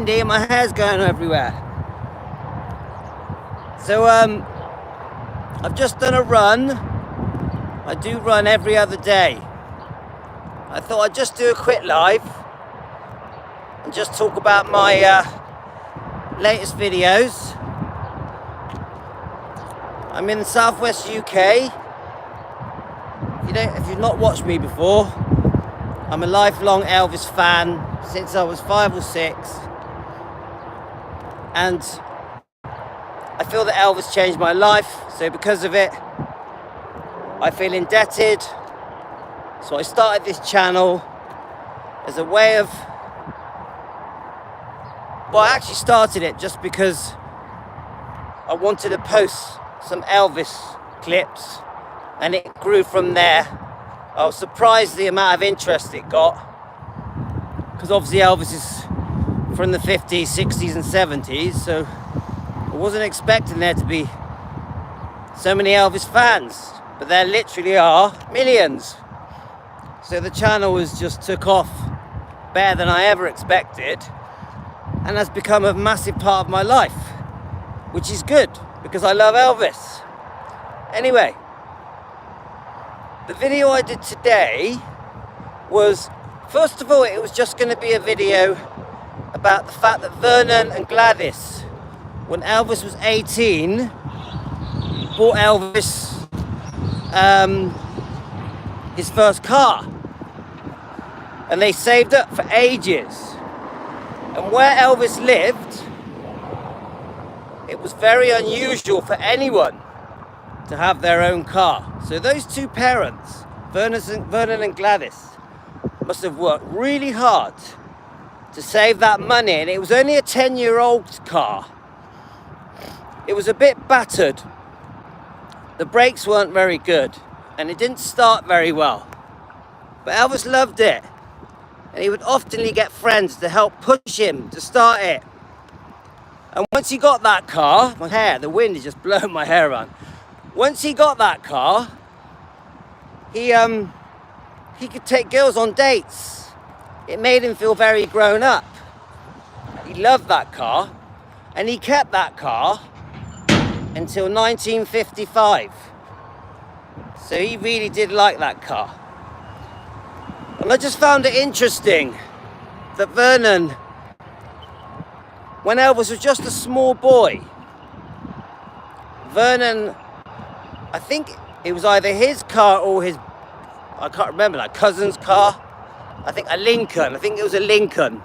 windy and my hair's going everywhere. So I've just done a run. I do run every other day. I thought I'd just do a quick live and just talk about my latest videos. I'm in the southwest UK. If you've not watched me before, I'm a lifelong Elvis fan since I was 5 or 6, and I feel that Elvis changed my life, so because of it I feel indebted. So I started this channel as a way of, well, I actually started it just because I wanted to post some Elvis clips, and it grew from there. I was surprised the amount of interest it got, because obviously Elvis is from the 50s, 60s and 70s, so I wasn't expecting there to be so many Elvis fans, but there literally are millions. So the channel just took off better than I ever expected, and has become a massive part of my life, which is good because I love Elvis. Anyway, the video I did today was, first of all, it was just going to be a video about the fact that Vernon and Gladys, when Elvis was 18, bought Elvis his first car, and they saved up for ages. And where Elvis lived, it was very unusual for anyone to have their own car. So those two parents, Vernon and Gladys, must have worked really hard to save that money, and it was only a 10-year-old car. It was a bit battered, the brakes weren't very good, and it didn't start very well. But Elvis loved it, and he would often get friends to help push him to start it. And once he got that car, the wind is just blowing my hair around. Once he got that car, he could take girls on dates. It made him feel very grown up. He loved that car, and he kept that car until 1955. So he really did like that car. And I just found it interesting that Vernon, when Elvis was just a small boy, Vernon, I think it was either his car or his, I can't remember, like cousin's car. I think a Lincoln. I think it was a Lincoln.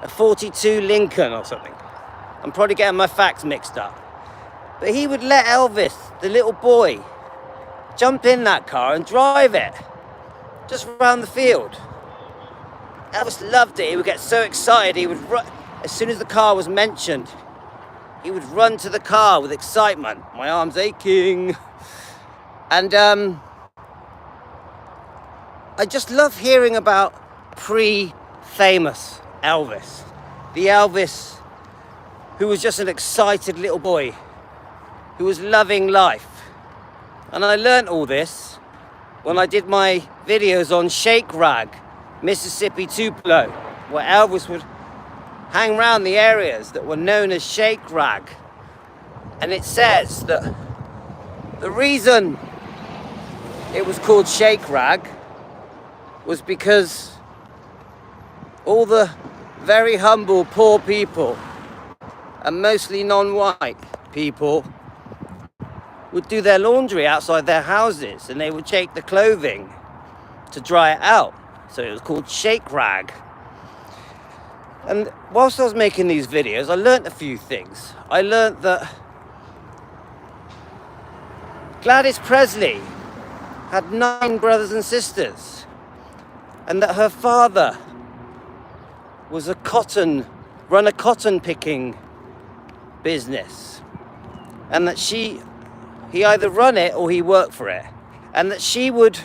A 42 Lincoln or something. I'm probably getting my facts mixed up. But he would let Elvis, the little boy, jump in that car and drive it just around the field. Elvis loved it. He would get so excited. He would run, as soon as the car was mentioned, he would run to the car with excitement. My arm's aching. And I just love hearing about pre-famous Elvis. The Elvis who was just an excited little boy, who was loving life. And I learnt all this when I did my videos on Shake Rag, Mississippi Tupelo, where Elvis would hang around the areas that were known as Shake Rag. And it says that the reason it was called Shake Rag was because all the very humble poor people, and mostly non-white people, would do their laundry outside their houses, and they would shake the clothing to dry it out. So it was called Shake Rag. And whilst I was making these videos, I learnt a few things. I learnt that Gladys Presley had 9 brothers and sisters, and that her father was run a cotton picking business, and that he either run it or he worked for it, and that she would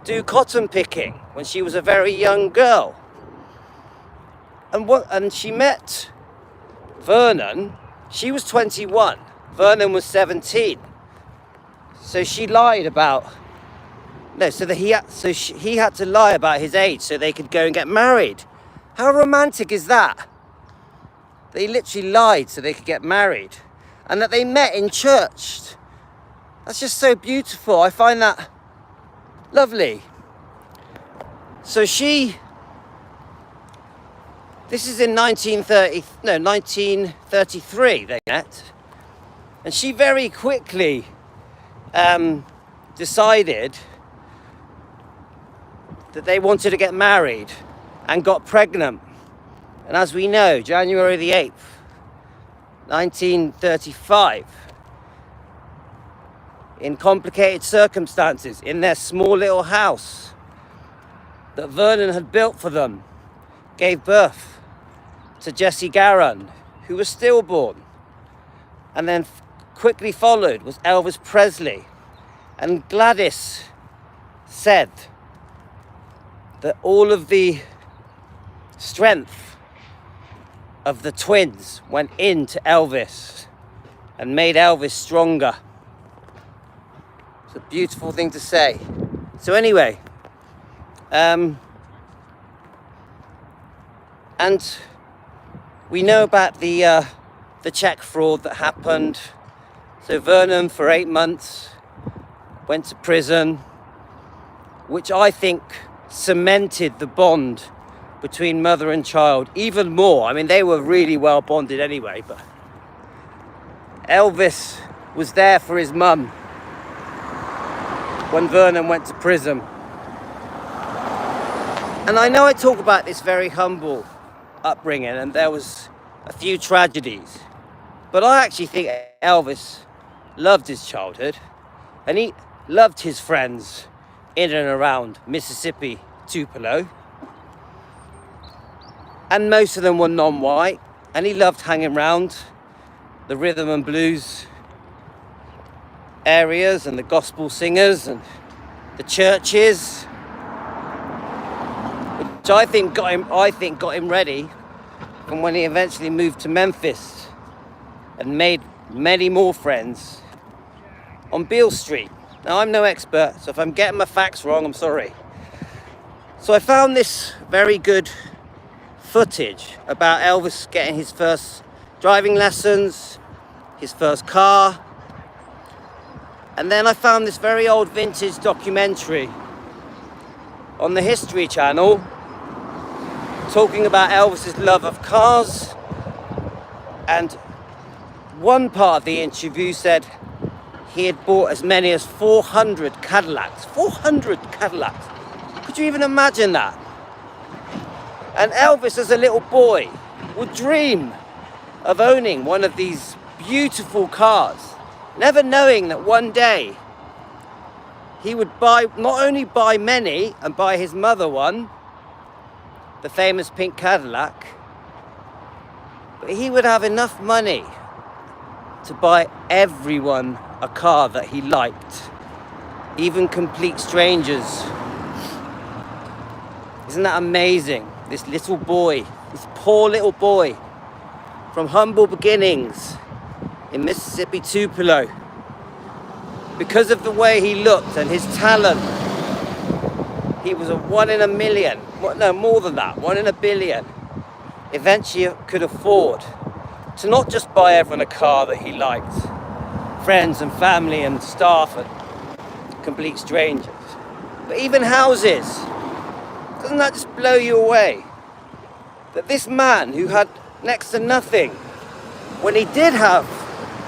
do cotton picking when she was a very young girl. And she met Vernon. She was 21. Vernon was 17. So she lied about he had to lie about his age so they could go and get married. How romantic is that? They literally lied so they could get married, and that they met in church. That's just so beautiful. I find that lovely. So this is in 1933 they met, and she very quickly decided that they wanted to get married and got pregnant. And as we know, January the 8th, 1935, in complicated circumstances, in their small little house that Vernon had built for them, gave birth to Jessie Garon, who was stillborn. And then quickly followed was Elvis Presley. And Gladys said that all of the strength of the twins went into Elvis and made Elvis stronger. It's a beautiful thing to say. So anyway, and we know about the check fraud that happened. So Vernon, for 8 months, went to prison, which I think cemented the bond between mother and child even more. I mean, they were really well bonded anyway, but Elvis was there for his mum when Vernon went to prison. And I know I talk about this very humble upbringing, and there was a few tragedies, but I actually think Elvis loved his childhood, and he loved his friends in and around Mississippi, Tupelo. And most of them were non-white, and he loved hanging around the rhythm and blues areas and the gospel singers and the churches, which I think got him ready from when he eventually moved to Memphis and made many more friends on Beale Street. Now, I'm no expert, so if I'm getting my facts wrong, I'm sorry. So I found this very good footage about Elvis getting his first driving lessons, his first car, and then I found this very old vintage documentary on the History Channel talking about Elvis's love of cars, and one part of the interview said he had bought as many as 400 Cadillacs. 400 Cadillacs. Could you even imagine that? And Elvis, as a little boy, would dream of owning one of these beautiful cars, never knowing that one day he would not only buy many and buy his mother one, the famous pink Cadillac, but he would have enough money to buy everyone a car that he liked, even complete strangers. Isn't that amazing? This little boy, this poor little boy from humble beginnings in Mississippi, Tupelo, because of the way he looked and his talent, he was a 1 in a million, no, more than that, 1 in a billion, eventually could afford to not just buy everyone a car that he liked, friends and family and staff and complete strangers, but even houses. Doesn't that just blow you away? That this man who had next to nothing, when he did have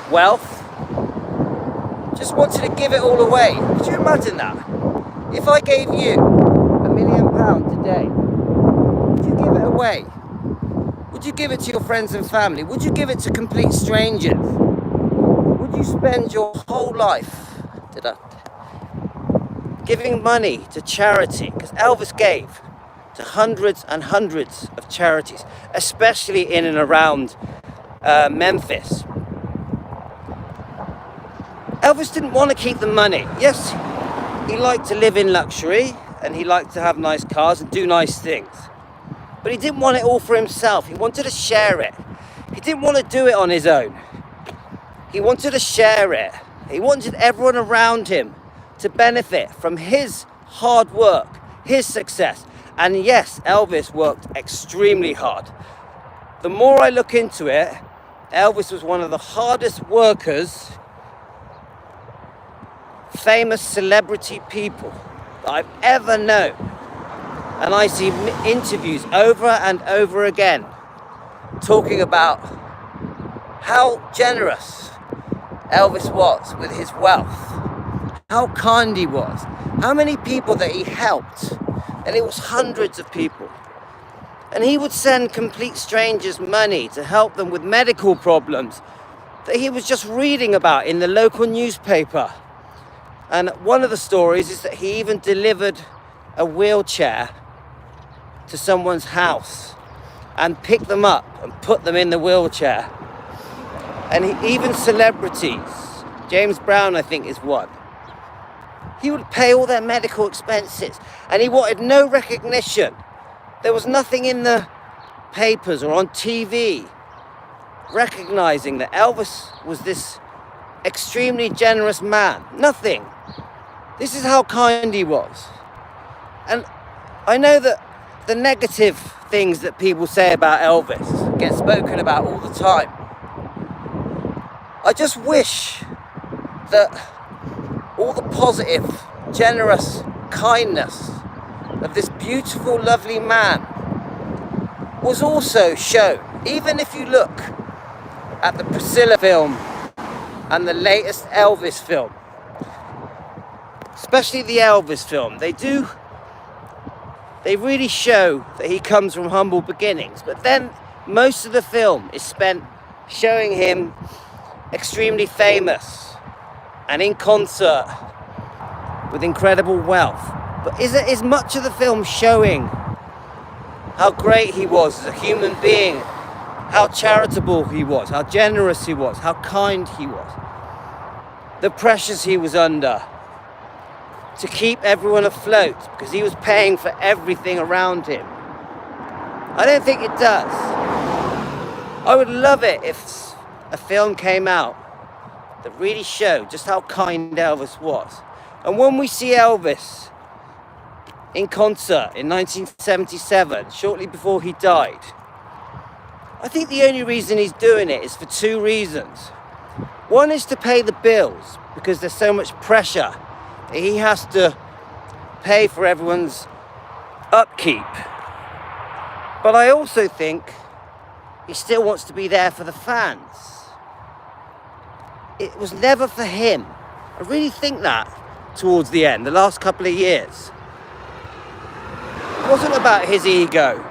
wealth, just wanted to give it all away. Could you imagine that? If I gave you £1 million today, would you give it away? Would you give it to your friends and family? Would you give it to complete strangers? Would you spend your whole life giving money to charity? Because Elvis gave to hundreds and hundreds of charities, especially in and around Memphis. Elvis didn't want to keep the money. Yes, he liked to live in luxury and he liked to have nice cars and do nice things, but he didn't want it all for himself. He wanted to share it. He didn't want to do it on his own. He wanted to share it. He wanted everyone around him to benefit from his hard work, his success, And yes, Elvis worked extremely hard. The more I look into it, Elvis was one of the hardest workers, famous celebrity people that I've ever known. And I see interviews over and over again talking about how generous Elvis was with his wealth, how kind he was, how many people that he helped, and it was hundreds of people. And he would send complete strangers money to help them with medical problems that he was just reading about in the local newspaper. And one of the stories is that he even delivered a wheelchair to someone's house and picked them up and put them in the wheelchair. And even celebrities, James Brown I think is one, he would pay all their medical expenses, and he wanted no recognition. There was nothing in the papers or on TV recognizing that Elvis was this extremely generous man. Nothing. This is how kind he was. And I know that the negative things that people say about Elvis get spoken about all the time. I just wish that all the positive, generous kindness of this beautiful, lovely man was also shown. Even if you look at the PRESLEY film and the latest Elvis film, especially the Elvis film, they really show that he comes from humble beginnings. But then most of the film is spent showing him extremely famous and in concert with incredible wealth. But is much of the film showing how great he was as a human being, how charitable he was, how generous he was, how kind he was, the pressures he was under to keep everyone afloat, because he was paying for everything around him? I don't think it does. I would love it if a film came out that really showed just how kind Elvis was. And when we see Elvis in concert in 1977, shortly before he died, I think the only reason he's doing it is for two reasons. One is to pay the bills, because there's so much pressure that he has to pay for everyone's upkeep. But I also think he still wants to be there for the fans. It was never for him. I really think that towards the end, the last couple of years. It wasn't about his ego.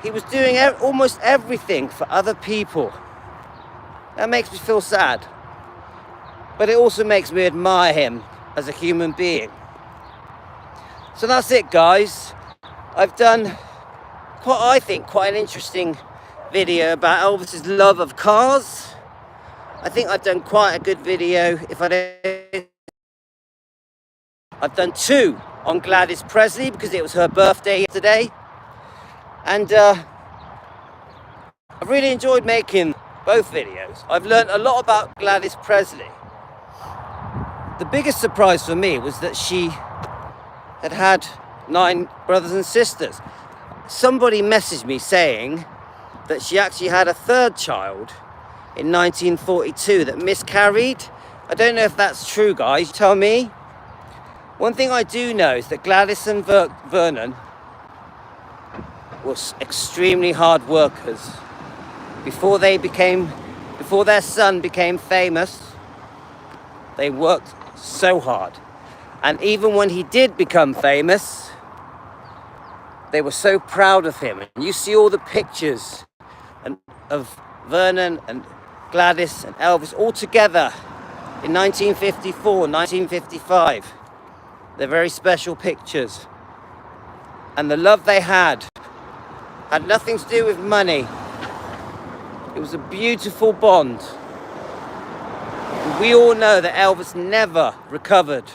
He was doing almost everything for other people. That makes me feel sad. But it also makes me admire him as a human being. So that's it, guys. I've done I think quite an interesting video about Elvis's love of cars. I think I've done quite a good video. I've done two on Gladys Presley because it was her birthday yesterday. And I really enjoyed making both videos. I've learned a lot about Gladys Presley. The biggest surprise for me was that she had 9 brothers and sisters. Somebody messaged me saying that she actually had a third child in 1942 that miscarried. I don't know if that's true, guys. Tell me. One thing I do know is that Gladys and Vernon were extremely hard workers. Before their son became famous, they worked so hard. And even when he did become famous, they were so proud of him. And you see all the pictures of Vernon and Gladys and Elvis all together in 1954, 1955. They're very special pictures. And the love they had nothing to do with money. It was a beautiful bond. And we all know that Elvis never recovered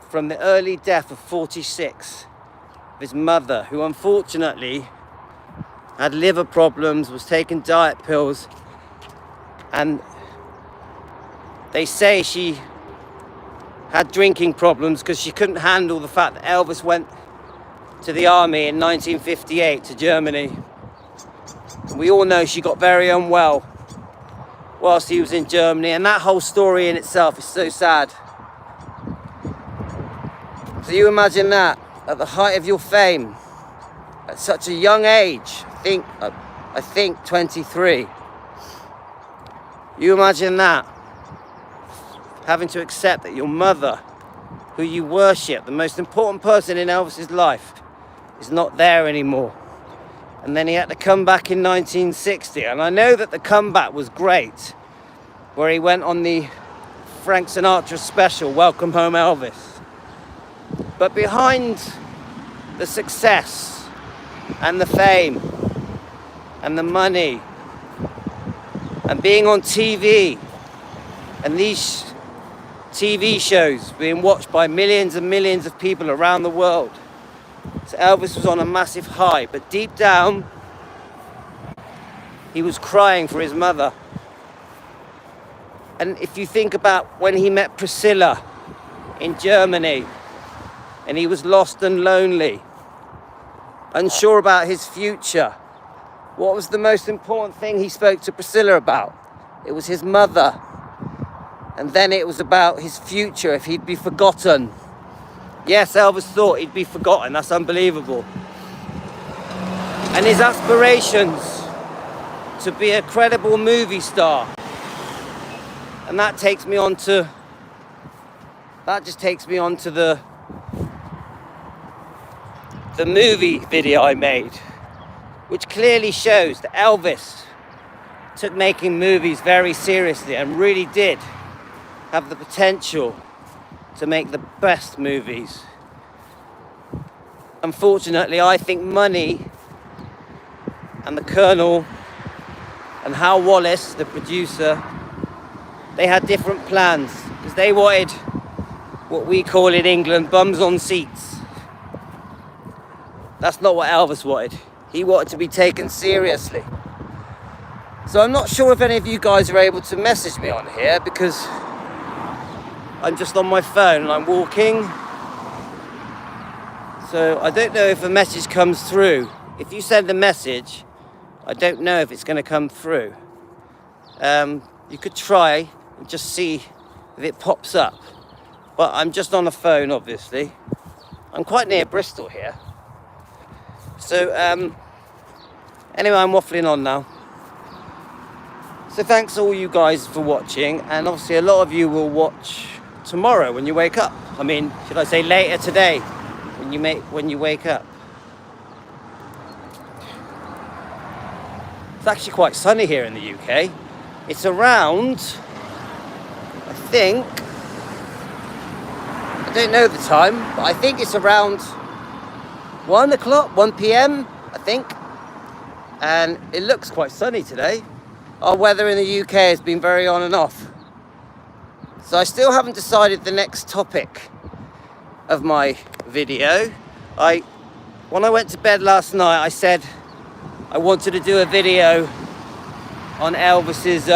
from the early death of 46 of his mother, who unfortunately had liver problems, was taking diet pills, and they say she had drinking problems because she couldn't handle the fact that Elvis went to the army in 1958 to Germany. We all know she got very unwell whilst he was in Germany, and that whole story in itself is so sad. So you imagine that, at the height of your fame, at such a young age, I think 23. You imagine that, having to accept that your mother, who you worship, the most important person in Elvis's life, is not there anymore. And then he had to come back in 1960. And I know that the comeback was great, where he went on the Frank Sinatra special, Welcome Home Elvis. But behind the success and the fame and the money and being on TV and these TV shows being watched by millions and millions of people around the world, so Elvis was on a massive high, but deep down he was crying for his mother. And if you think about when he met Priscilla in Germany, and he was lost and lonely, unsure about his future, what was the most important thing he spoke to Priscilla about? It was his mother. And then it was about his future, if he'd be forgotten. Yes, Elvis thought he'd be forgotten. That's unbelievable. And his aspirations to be a credible movie star. And that takes me on to the movie video I made, which clearly shows that Elvis took making movies very seriously and really did have the potential to make the best movies. Unfortunately, I think money and the Colonel and Hal Wallace, the producer, they had different plans, because they wanted what we call in England bums on seats. That's not what Elvis wanted. He wanted to be taken seriously. So I'm not sure if any of you guys are able to message me on here, because I'm just on my phone and I'm walking. So I don't know if a message comes through. If you send a message, I don't know if it's going to come through. You could try and just see if it pops up. But I'm just on a phone, obviously. I'm quite near Bristol here. So anyway, I'm waffling on now. So thanks all you guys for watching, and obviously a lot of you will watch tomorrow when you wake up. I mean, should I say later today when you wake up. It's actually quite sunny here in the UK. It's around, I think, I don't know the time, but I think it's around 1 o'clock, 1 p.m, I think. And it looks quite sunny today. Our weather in the UK has been very on and off. So I still haven't decided the next topic of my video. When I went to bed last night, I said I wanted to do a video on Elvis's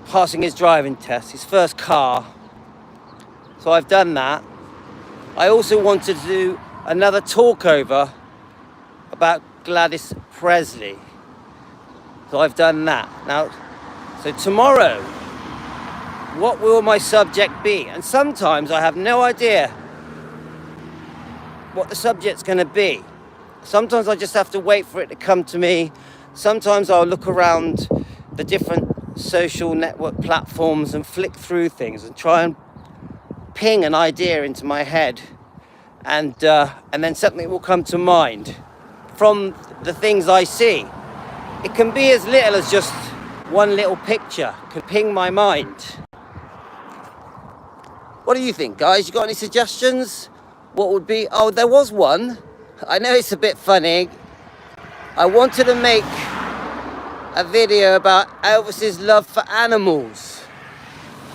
passing his driving test, his first car. So I've done that. I also wanted to do another talkover about Gladys Presley. So I've done that. Now, so tomorrow, what will my subject be? And sometimes I have no idea what the subject's going to be. Sometimes I just have to wait for it to come to me. Sometimes I'll look around the different social network platforms and flick through things and try and ping an idea into my head, and then something will come to mind from the things I see. It can be as little as just one little picture could ping my mind. What do you think, guys? You got any suggestions? What would be? Oh, there was one. I know it's a bit funny. I wanted to make a video about Elvis's love for animals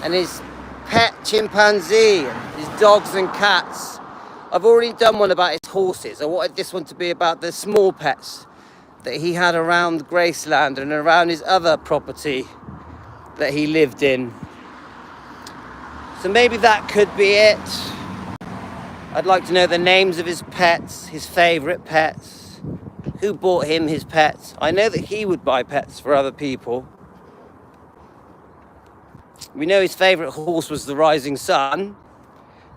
and his pet chimpanzee and his dogs and cats. I've already done one about his horses. I wanted this one to be about the small pets that he had around Graceland and around his other property that he lived in. So maybe that could be it. I'd like to know the names of his pets, his favourite pets, who bought him his pets. I know that he would buy pets for other people. We know his favourite horse was the Rising Sun.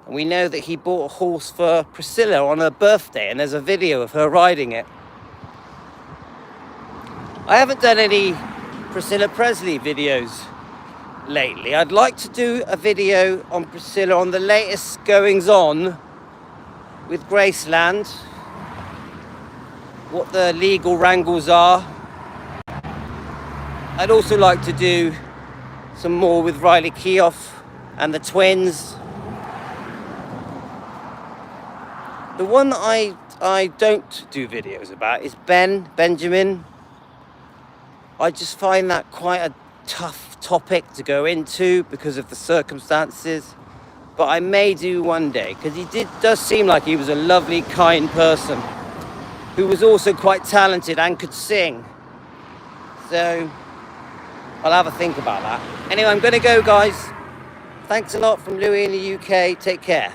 And we know that he bought a horse for Priscilla on her birthday, and there's a video of her riding it. I haven't done any Priscilla Presley videos lately. I'd like to do a video on Priscilla, on the latest goings on with Graceland, what the legal wrangles are. I'd also like to do some more with Riley Keough and the twins. The one that I don't do videos about is Benjamin. I just find that quite a tough topic to go into because of the circumstances. But I may do one day, because he does seem like he was a lovely, kind person who was also quite talented and could sing. So I'll have a think about that. Anyway, I'm going to go, guys. Thanks a lot from Louis in the UK. Take care.